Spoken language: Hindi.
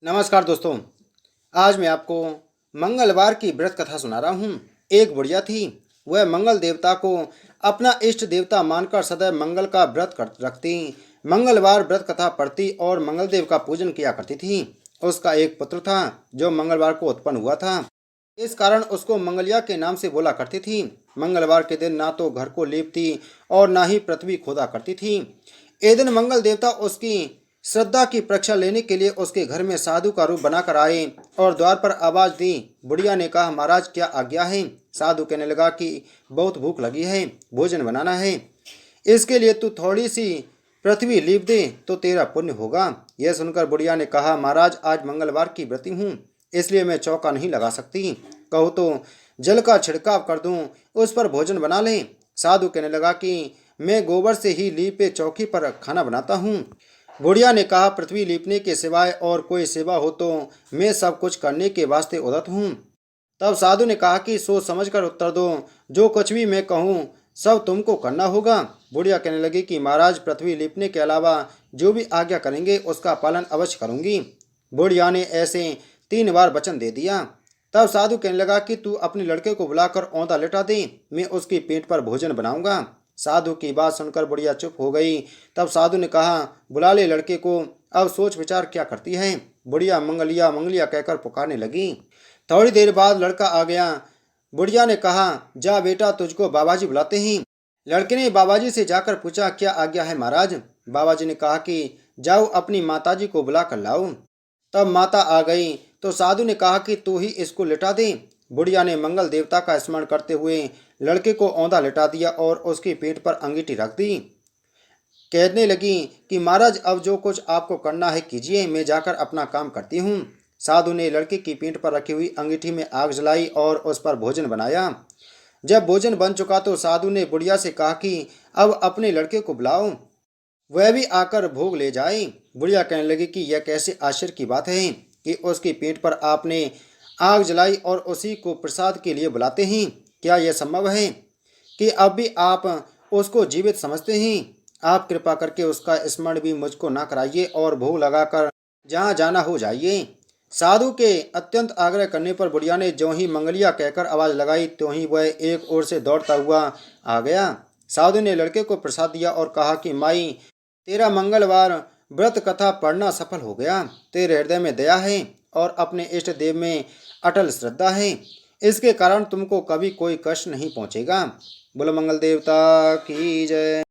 नमस्कार दोस्तों। आज मैं आपको मंगलवार की व्रत कथा सुना रहा हूँ। एक बुढ़िया थी। वह मंगल देवता को अपना इष्ट देवता मानकर सदैव मंगल का व्रत रखती, मंगलवार व्रत कथा पढ़ती और मंगलदेव का पूजन किया करती थी। उसका एक पुत्र था जो मंगलवार को उत्पन्न हुआ था। इस कारण उसको मंगलिया के नाम से बोला करती थी। मंगलवार के दिन ना तो घर को लीपती और ना ही पृथ्वी खोदा करती थी। एक दिन मंगल देवता उसकी श्रद्धा की परीक्षा लेने के लिए उसके घर में साधु का रूप बनाकर आए और द्वार पर आवाज दी। बुढ़िया ने कहा, महाराज क्या आज्ञा है। साधु कहने लगा कि बहुत भूख लगी है, भोजन बनाना है। इसके लिए तू थोड़ी सी पृथ्वी लीप दे तो तेरा पुण्य होगा। यह सुनकर बुढ़िया ने कहा, महाराज आज मंगलवार की व्रती हूँ, इसलिए मैं चौका नहीं लगा सकती। कहो तो जल का छिड़काव कर दूं, उस पर भोजन बना लें। साधु कहने लगा कि मैं गोबर से ही लीपे चौकी पर खाना बनाता हूँ। बुढ़िया ने कहा, पृथ्वी लीपने के सिवाय और कोई सेवा हो तो मैं सब कुछ करने के वास्ते उदत हूँ। तब साधु ने कहा कि सोच समझकर उत्तर दो, जो कुछ भी मैं कहूँ सब तुमको करना होगा। बुढ़िया कहने लगी कि महाराज पृथ्वी लीपने के अलावा जो भी आज्ञा करेंगे उसका पालन अवश्य करूंगी। बुढ़िया ने ऐसे 3 बार वचन दे दिया। तब साधु कहने लगा कि तू अपने लड़के को बुलाकर औंधा लेटा दे, मैं उसकी पीठ पर भोजन बनाऊंगा। साधु की बात सुनकर बुढ़िया चुप हो गई। तब साधु ने कहा, बुला ले लड़के को, अब सोच विचार क्या करती है। बुढ़िया मंगलिया मंगलिया कहकर पुकारने लगी। थोड़ी देर बाद लड़का आ गया। बुढ़िया ने कहा, जा बेटा तुझको बाबाजी बुलाते हैं। लड़के ने बाबाजी से जाकर पूछा, क्या आज्ञा है महाराज। बाबाजी ने कहा कि जाओ अपनी माताजी को बुला कर लाओ। तब माता आ गई तो साधु ने कहा कि तू ही इसको लिटा दे। बुढ़िया ने मंगल देवता का स्मरण करते हुए लड़के को औंधा लिटा दिया और उसकी पीठ पर अंगीठी रख दी। कहने लगी कि महाराज अब जो कुछ आपको करना है कीजिए, मैं जाकर अपना काम करती हूँ। साधु ने लड़के की पीठ पर रखी हुई अंगीठी में आग जलाई और उस पर भोजन बनाया। जब भोजन बन चुका तो साधु ने बुढ़िया से कहा कि अब अपने लड़के को बुलाओ, वह भी आकर भोग ले जाए। बुढ़िया कहने लगी कि यह कैसे आश्चर्य की बात है कि उसकी पीठ पर आपने आग जलाई और उसी को प्रसाद के लिए बुलाते हैं। क्या यह संभव है कि अब भी आप उसको जीवित समझते हैं। आप कृपा करके उसका स्मरण भी मुझको ना कराइए और भोग लगाकर जहाँ जाना हो जाइए। साधु के अत्यंत आग्रह करने पर बुढ़िया ने ज्यों ही मंगलिया कहकर आवाज लगाई त्यों ही वह एक ओर से दौड़ता हुआ आ गया। साधु ने लड़के को प्रसाद दिया और कहा कि माई, तेरा मंगलवार व्रत कथा पढ़ना सफल हो गया। तेरे हृदय में दया है और अपने इष्ट देव में अटल श्रद्धा है, इसके कारण तुमको कभी कोई कष्ट नहीं पहुंचेगा। बोलो मंगल देवता की जय।